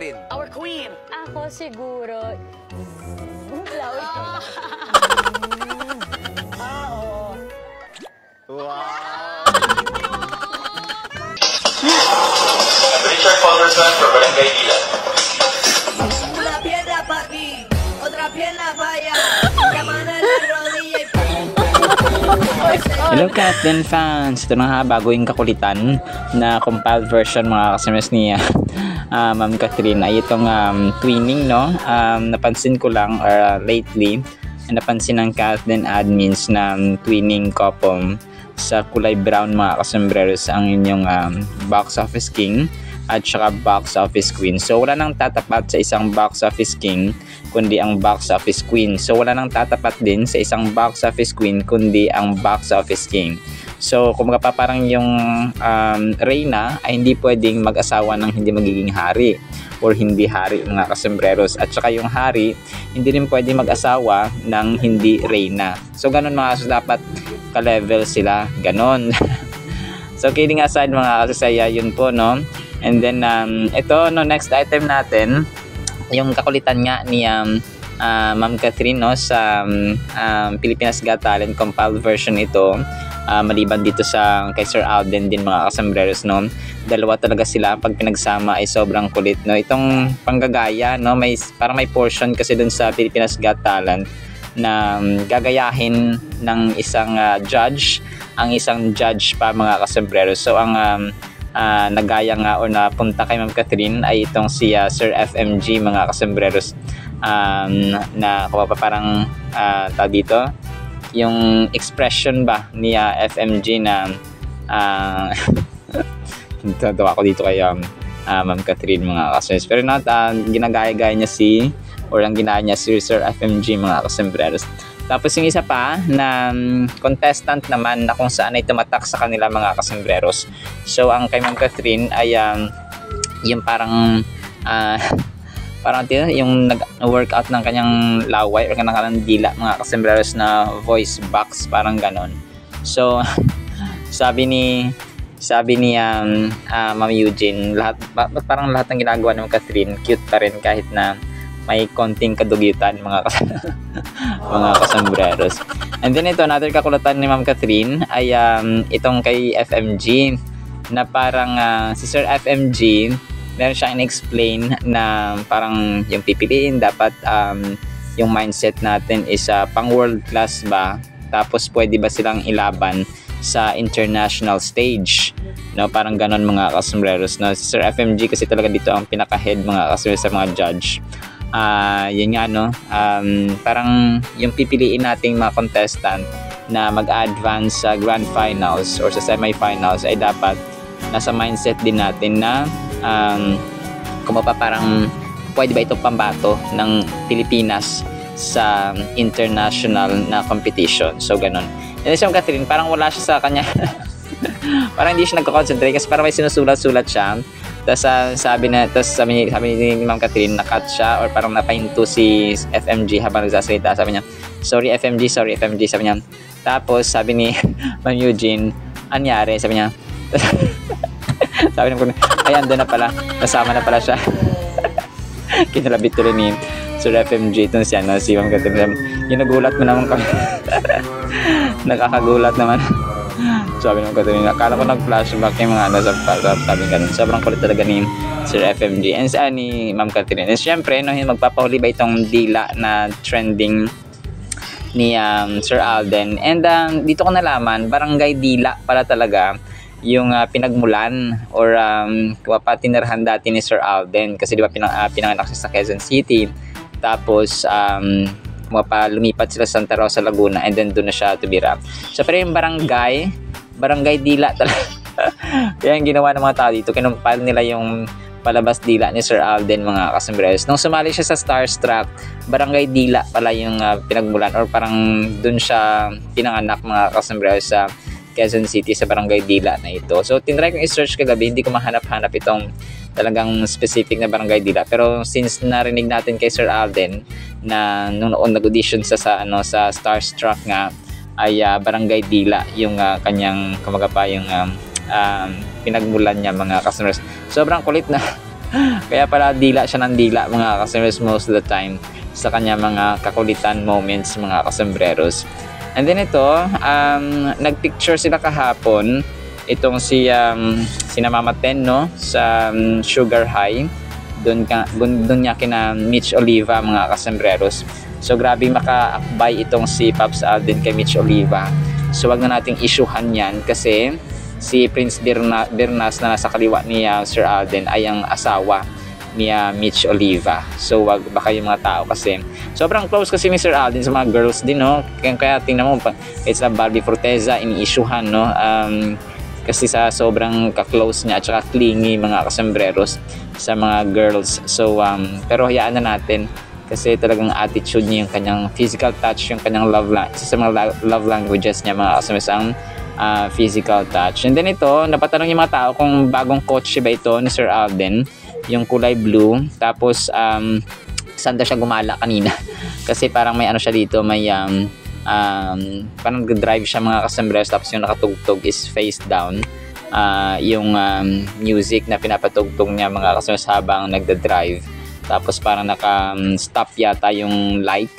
Catherine? Our queen. Ako siguro, loud. Oo. Wow! Richard Congressman for Barangay Dilan. Una piedra pa' aquí, otra pierna pa' allá. Llamando en la rodilla y Hello Kathleen fans! Ito na nga bago yung kakulitan na compiled version mga kasamas niya Ma'am Catherine ay itong twinning, no? Napansin ko lang lately napansin ng Kathleen admins na twinning couple sa kulay brown mga kasambreros ang inyong box office king at saka box office queen. So wala nang tatapat sa isang box office king kundi ang box office queen. So wala nang tatapat din sa isang box office queen kundi ang box office king. So kung pa parang yung Reyna ay hindi pwedeng mag-asawa ng hindi magiging hari or hindi hari mga kasambreros, at saka yung hari hindi rin pwedeng mag-asawa ng hindi Reyna. So ganun mga kasos, dapat ka-level sila, ganon. So kidding aside mga kasasaya, yun po, no? And then ito, no, next item natin yung kakulitan nga ni Ma'am Catherine, no, sa Pilipinas Got Talent compiled version ito. Maliban dito sa kay Sir Alden din mga kasambreros, no, dalawa talaga sila pag pinagsama ay sobrang kulit, no. Itong panggagaya, no, may parang may portion kasi dun sa Pilipinas Got Talent na gagayahin ng isang judge ang isang judge pa mga kasambreros. So ang nagaya nga o napunta kay Ma'am Catherine ay itong si Sir FMG mga kasambreros, na parang tawag dito yung expression ba ni FMG na natawa ako dito kay Ma'am Catherine mga kasambreros, pero not ginagaya-gaya niya ang ginaya niya si Sir FMG mga kasambreros. Tapos yung isa pa na contestant naman na kung saan ay tumatak sa kanila mga kasambreros. So ang kay Ma'am Catherine ay yung parang yung nag-workout ng kanyang laway o kanyang dila mga kasambreros na voice box, parang ganon. So sabi ni Ma'am Eugene, parang lahat ng ginagawa ng Catherine cute pa rin kahit na may konting kadugyutan mga kasambreros. And then ito, another kakulatan ni Ma'am Catherine ay itong kay FMG na parang si Sir FMG meron siyang in-explain na parang yung pipiliin dapat yung mindset natin is pang world class ba, tapos pwede ba silang ilaban sa international stage, no, parang ganon mga kasambreros, no. Si Sir FMG kasi talaga dito ang pinaka-head mga kasambreros sa mga judge. Yun nga, no, parang yung pipiliin nating mga contestant na mag-advance sa grand finals or sa semi-finals ay dapat nasa mindset din natin na kung parang pwede ba itong pambato ng Pilipinas sa international na competition. So ganon. And si Catherine parang wala siya sa kanya parang hindi siya nagko-concentrate kasi parang may sinusulat-sulat siya. Tapos sabi ni Ma'am Catherine na-cut siya or parang napahinto si FMG habang nagsasalita. Sabi niya, sorry FMG, sabi niya. Tapos sabi ni Ma'am Eugene, anyari? Sabi niya, sabi niya, ay ando na pala, nasama na pala siya. Kinalabit tuloy ni Sir FMG itong si Ma'am Catherine. Ginugulat mo naman kami. Nakakagulat naman. Sabi naman ko din, akala ko nag-flashback yung mga sabi ganun. Sobrang kulit talaga ni Sir FMG and ni Ma'am Catherine. And syempre, no, magpapahuli ba itong dila na trending ni Sir Alden. And dito ko nalaman, barangay dila pala talaga yung pinagmulan or tinirahan dati ni Sir Alden. Kasi di ba pinanganak siya sa Quezon City. Tapos lumipat sila sa Santa Rosa, Laguna, and then doon na siya tumira. So pero yung barangay dila talaga. Kaya yung ginawa ng mga tao dito, kinumpile nila yung palabas dila ni Sir Alden mga kasambreros. Nung sumali siya sa Starstruck, barangay dila pala yung pinagmulan or parang doon siya pinanganak mga kasambreros sa Quezon City, sa barangay dila na ito. So tinry kong i-search kagabi, hindi ko mahanap-hanap itong talagang specific na barangay dila, pero since narinig natin kay Sir Alden na nung noon nag-audition sa Starstruck nga ay barangay dila yung kanyang yung pinagmulan niya mga customers. Sobrang kulit na Kaya pala dila siya ng dila mga customers most of the time sa kanya mga kakulitan moments mga kasembreros. And then ito, nagpicture sila kahapon itong sina Mama Ten, no, sa Sugar High. Doon niya kina Mitch Oliva mga kasembreros. So grabe makaakbay itong si Pops Alden kay Mitch Oliva. So wag na nating isyuhan yan kasi si Prince Bernas na nasa kaliwa ni Sir Alden ay ang asawa ni Mitch Oliva. So wag baka yung mga tao kasi sobrang close kasi ni Sir Alden sa mga girls din, no. Kaya tingnan mo, it's a Barbie Forteza ini-issuehan, no. Kasi sa sobrang ka-close niya at saka clingy mga kasembreros sa mga girls. So pero hayaan na natin kasi talagang attitude niya, yung kanyang physical touch, yung kanyang sa mga love languages niya mga kasembreros ang physical touch. And then ito, napatanong yung mga tao kung bagong kotse ba ito ni Sir Alden, yung kulay blue. Tapos saan daw siya gumala kanina kasi parang may ano siya dito, may parang drive siya mga kasembreros, tapos yung nakatugtog is face down yung music na pinapatugtog niya mga kasembreros habang nagda-drive. Tapos parang naka-stop yata yung light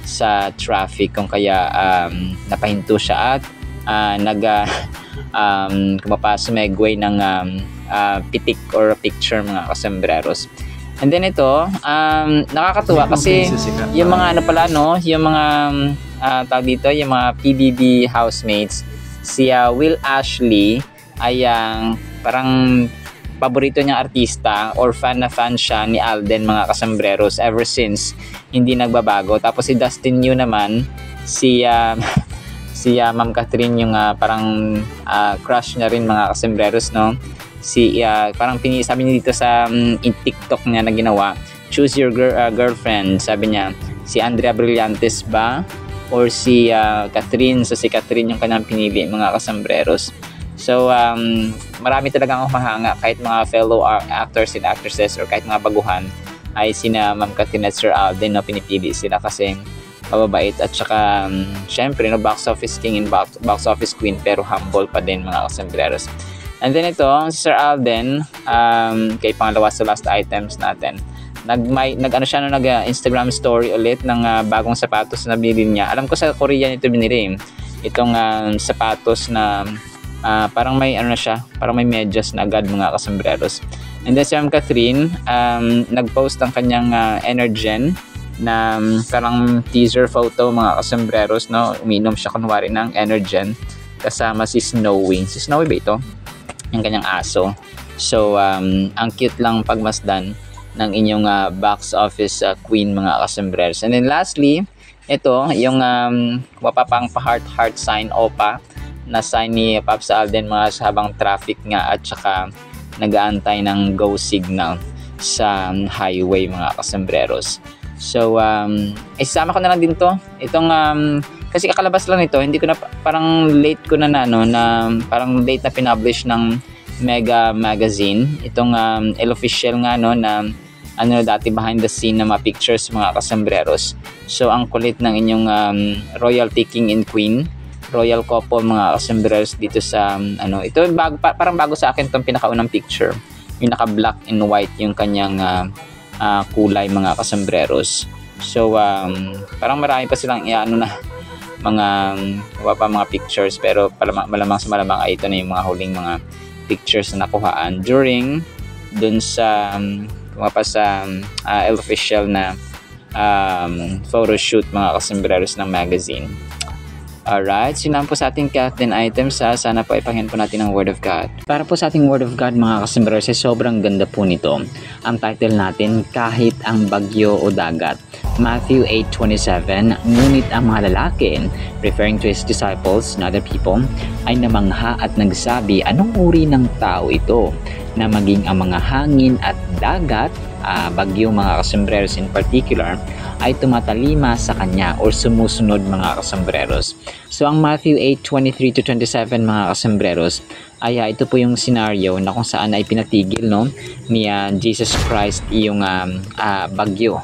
sa traffic kung kaya napahinto siya at sumegway ng pitik or picture mga kasembreros. And then ito, nakakatuwa kasi yung mga ano pala, no, yung mga tawag dito, yung mga PBB housemates, si Will Ashley ay parang paborito niyang artista or fan siya ni Alden mga kasembreros ever since, hindi nagbabago. Tapos si Dustin Yu naman, si Ma'am Catherine yung parang crush niya rin mga kasembreros, no. Parang sabi niya dito sa TikTok niya na ginawa, choose your girlfriend, sabi niya, si Andrea Brillantes ba or si Catherine. So si Catherine yung kanyang pinili mga kasembreros. So marami talagang humahanga, kahit mga fellow actors and actresses or kahit mga baguhan ay sina Ma'am Catherine at Sir Alden, no, pinipili sila kasi mababait at saka syempre, no, box office king and box office queen pero humble pa din mga kasembreros. And then ito, si Sir Alden, kay pangalawa sa last items natin, nag-Instagram story ulit ng bagong sapatos na binili niya. Alam ko sa Korea ito binili. Itong sapatos na parang may ano na siya, parang may medyas na agad mga kasembreros. And then si Ma'am Catherine, nag-post ang kanyang Energen na parang teaser photo mga kasembreros, no? Uminom siya kunwari ng Energen kasama si Snowy. Si Snowy ba ito? Yung kanyang aso. So ang cute lang pagmasdan ng inyong box office queen mga kasembreros. And then lastly, ito yung mapapang pa-heart sign OPA na sign ni Pops Alden mga habang traffic nga at saka nag-aantay ng go signal sa highway mga kasembreros. So isama ko na lang din to. Itong kasi kakalabas lang ito, hindi ko na parang late ko na parang late na pinublish ng Mega Magazine. Itong El Official nga, no, na ano dati behind the scene na mga pictures mga kasembreros. So ang kulit ng inyong royalty king and queen, royal couple mga kasembreros dito sa ito parang bago sa akin itong pinakaunang picture. Yung naka black and white yung kanyang kulay mga kasembreros. So parang marami pa silang mga pictures pero malamang ay ito na yung mga huling mga pictures na nakuhaan during dun sa El Official na photo shoot mga kasembreros ng magazine. Alright, so yun po sa ating Cat 10 items. Sana po ipanghin po natin ang Word of God. Para po sa ating Word of God mga kasembreros, sobrang ganda po nito. Ang title natin, Kahit ang Bagyo o Dagat. Matthew 8:27, ngunit ang mga lalaki, referring to his disciples and other people, ay namangha at nagsabi, anong uri ng tao ito na maging ang mga hangin at dagat, bagyo mga kasembreros in particular, ay tumatalima sa kanya or sumusunod mga kasembreros. So ang Matthew 8:23-27 mga kasembreros ay ito po yung scenario na kung saan ay pinatigil, no, ni Jesus Christ yung bagyo.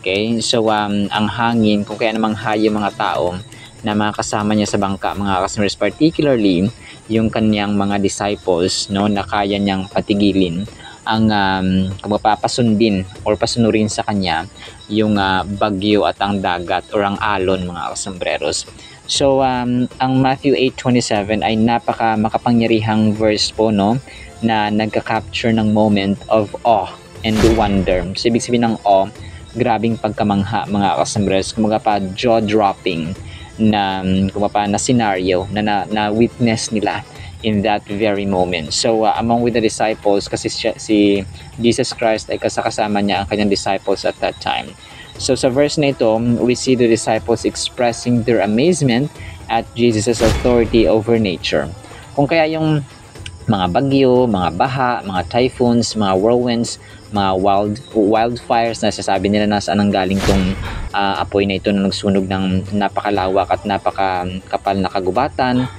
Okay, so ang hangin, kung kaya namang hayo mga tao na mga kasama niya sa bangka mga kasembreros, particularly yung kanyang mga disciples, no, na kaya niyang patigilin kung papasundin or pasunurin sa kanya yung bagyo at ang dagat or ang alon, mga kasombreros. So ang Matthew 8:27 ay napaka makapangyarihang verse po, no, na nagka-capture ng moment of awe and wonder. So ibig sabihin ng awe, grabing pagkamangha, mga kasombreros, kumaga pa jaw-dropping na kumaga na scenario na witness nila in that very moment. So among with the disciples, kasi si Jesus Christ ay kasama niya ang kanyang disciples at that time. So sa verse na ito, we see the disciples expressing their amazement at Jesus' authority over nature. Kung kaya yung mga bagyo, mga baha, mga typhoons, mga whirlwinds, mga wildfires na sasabi nila na saan ang galing tong apoy na ito na nagsunog ng napakalawak at napakakapal na kagubatan,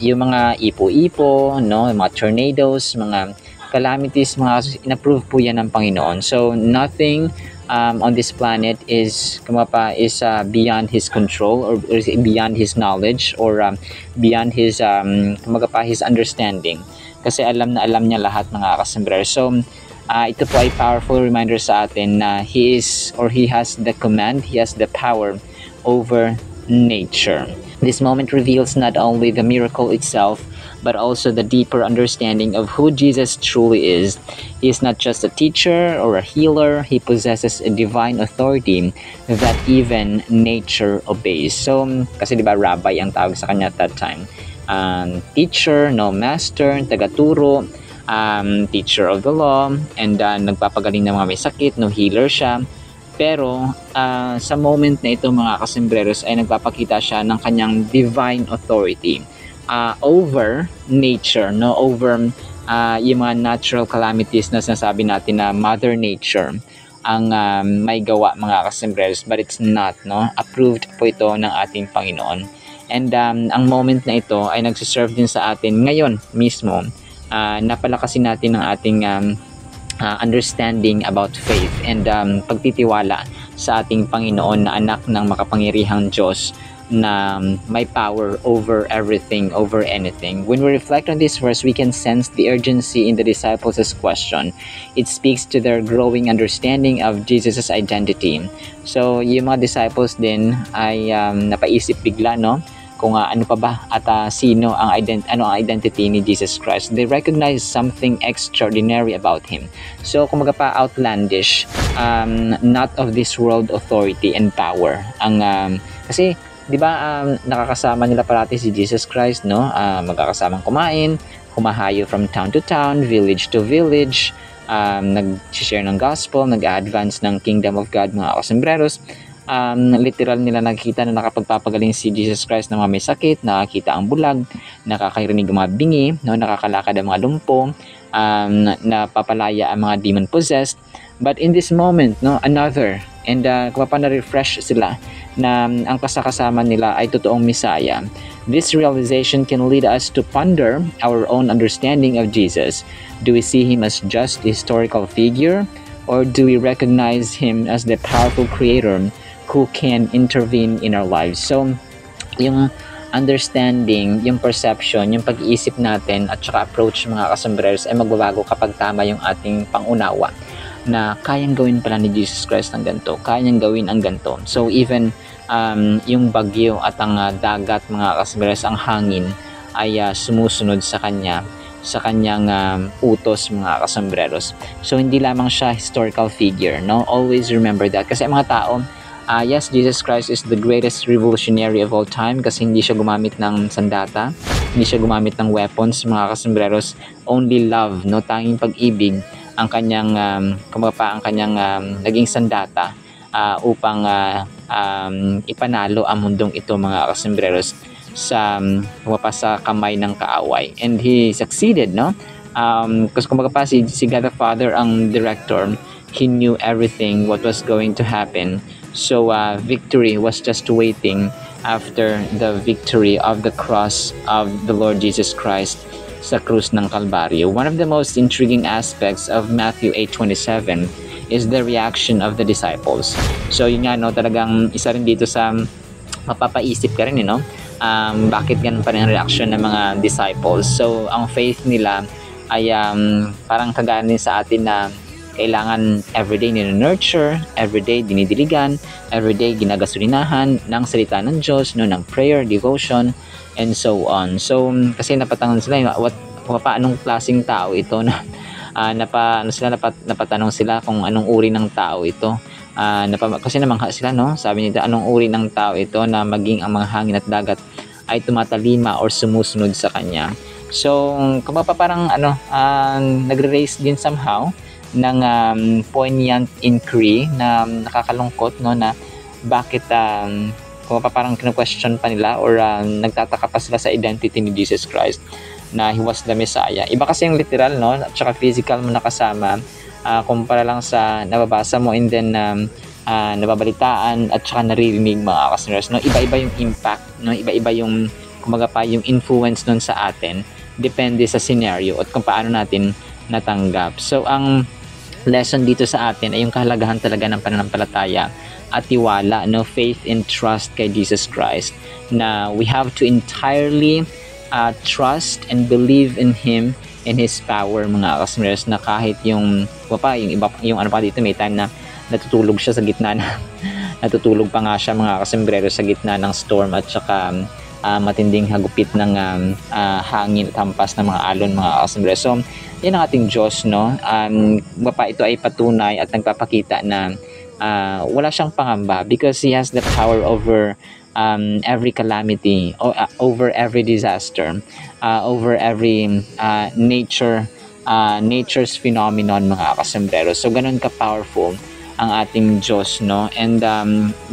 yung mga ipo-ipo, no, mga tornadoes, mga calamities, mga inapprove po yan ng Panginoon. So nothing on this planet is beyond His control or beyond His knowledge or beyond His His understanding, kasi alam niya lahat, mga kasombrero. So ito po ay powerful reminder sa atin na He has the command, He has the power over nature. This moment reveals not only the miracle itself, but also the deeper understanding of who Jesus truly is. He is not just a teacher or a healer. He possesses a divine authority that even nature obeys. So, kasi diba rabbi ang tawag sa kanya at that time. Teacher, no, master, tagaturo, teacher of the law, and nagpapagaling ng mga may sakit, no, healer siya. Pero sa moment na ito, mga kasembreros, ay nagpapakita siya ng kanyang divine authority over nature, no, over yung mga natural calamities na sinasabi natin na Mother Nature ang may gawa, mga kasembreros, but it's not, no, approved po ito ng ating Panginoon. And ang moment na ito ay nagsiserve din sa atin ngayon mismo, napalakasin natin ang ating understanding about faith and pagtitiwala sa ating Panginoon na anak ng makapangyarihang Diyos na may power over everything, over anything. When we reflect on this verse, we can sense the urgency in the disciples' question. It speaks to their growing understanding of Jesus' identity. So, yung mga disciples din ay napaisip bigla, no, kung ano pa ba at sino ang identity ni Jesus Christ. They recognize something extraordinary about Him. So, kumaga pa outlandish, not of this world authority and power. Kasi, di ba, nakakasama nila parati si Jesus Christ, no? Magkakasamang kumain, humahayo from town to town, village to village, nag-share ng gospel, nag-advance ng kingdom of God, mga kasembreros. Literal nila nakikita na nakapagpapagaling si Jesus Christ ng mga may sakit, nakakita ang bulag, nakakarinig ang mga bingi, no, nakakalakad ang mga lumpo, napapalaya ang mga demon possessed. But in this moment, no, another, and na-refresh sila na ang kasakasama nila ay totoong Messiah. This realization can lead us to ponder our own understanding of Jesus. Do we see Him as just a historical figure, or do we recognize Him as the powerful creator who can intervene in our lives? So, yung understanding, yung perception, yung pag-iisip natin at saka approach, mga kasembreros, ay magbabago kapag tama yung ating pangunawa na kayang gawin pala ni Jesus Christ ang ganito, kayang gawin ang ganito. So even yung bagyo at ang dagat, mga kasembreros, ang hangin ay sumusunod sa kanyang utos, mga kasembreros. So hindi lamang siya historical figure, no? Always remember that. Kasi mga tao, yes, Jesus Christ is the greatest revolutionary of all time kasi hindi siya gumamit ng sandata, hindi siya gumamit ng weapons, mga kasembreros. Only love, no, tanging pag-ibig ang kanyang naging sandata upang ipanalo ang mundong ito, mga kasembreros, sa kamay ng kaaway. And he succeeded, no? Kasi si God the Father ang director. He knew everything what was going to happen. So victory was just waiting after the victory of the cross of the Lord Jesus Christ sa krus ng Kalbaryo. One of the most intriguing aspects of Matthew 8:27 is the reaction of the disciples. So yun nga, no, talagang isa rin dito sa mapapaisip ka rin, no? Bakit ganun pa rin ang reaction ng mga disciples? So ang faith nila ay parang kagaya din sa atin na kailangan everyday nurture, everyday dinidiligan, everyday ginagasolinahan ng salita ng Diyos, no, ng prayer, devotion, and so on. So, kasi napatanong sila, paanong klaseng tao ito na napatanong sila kung anong uri ng tao ito. Kasi namangha sila, no? Sabi nila, anong uri ng tao ito na maging ang mga hangin at dagat ay tumatalima or sumusunod sa kanya. So, kung parang nagre-raise din somehow ng poignant inquiry na nakakalungkot, no, na bakit kung parang kino-question pa nila or nagtataka pa sila sa identity ni Jesus Christ na He was the Messiah. Iba kasi yung literal, no, at saka physical mo nakasama kumpara lang sa nababasa mo and then nababalitaan at saka naririnig mga kasuners, no. Iba-iba yung impact, no, iba-iba yung kumbaga pa yung influence nun sa atin, depende sa scenario at kung paano natin natanggap. So ang lesson dito sa atin ay yung kahalagahan talaga ng pananampalataya at tiwala, no, faith and trust kay Jesus Christ, na we have to entirely trust and believe in Him and His power mga kasuners, na kahit yung ano pa dito, may time na natutulog siya sa gitna na natutulog pa nga siya mga kasombrero sa gitna ng storm at saka matinding hagupit ng hangin at hampas ng mga alon mga kasombrero. So yan ang ating Diyos, no. Ito ay patunay at nagpapakita na wala siyang pangamba because He has the power over every calamity, over every disaster, over every nature's phenomenon mga kasombrero. So ganun ka-powerful ang ating Diyos, no. And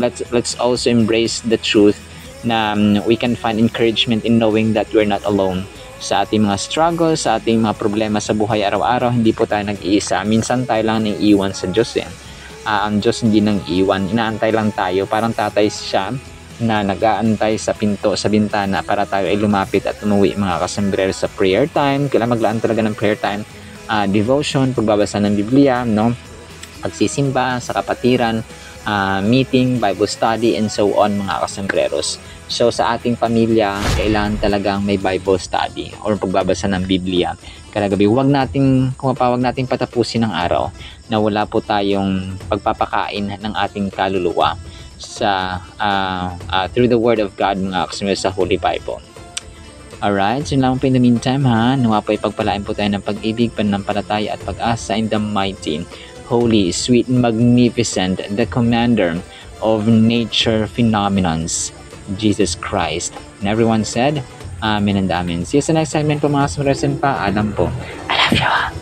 let's also embrace the truth na we can find encouragement in knowing that we're not alone sa ating mga struggles, sa ating mga problema sa buhay araw-araw. Hindi po tayo nag-iisa. Minsan tayo lang nang-iwan sa Diyos, ang Diyos hindi nang-iwan. Inaantay lang tayo. Parang tatay siya na nag-aantay sa pinto, sa bintana para tayo ay lumapit at umuwi mga kasombrero sa prayer time. Kailangan maglaan talaga ng prayer time, devotion, pagbabasa ng Biblia, no, pagsisimba sa kapatiran, meeting, Bible study, and so on mga kasombreros. So sa ating pamilya, kailangan talagang may Bible study or pagbabasa ng Biblia kada gabi. Huwag nating patapusin ng araw na wala po tayong pagpapakain ng ating kaluluwa sa through the Word of God mga kasombreros sa Holy Bible. Alright, so lang po in the meantime nawa po ipagpalain po tayo ng pag-ibig, pananampalataya at pag-asa in the mighty, holy, sweet, magnificent, the commander of nature phenomenons, Jesus Christ. And everyone said, Amen and Amen. See you sa next segment po mga kasombreros. Paalam po. I love you.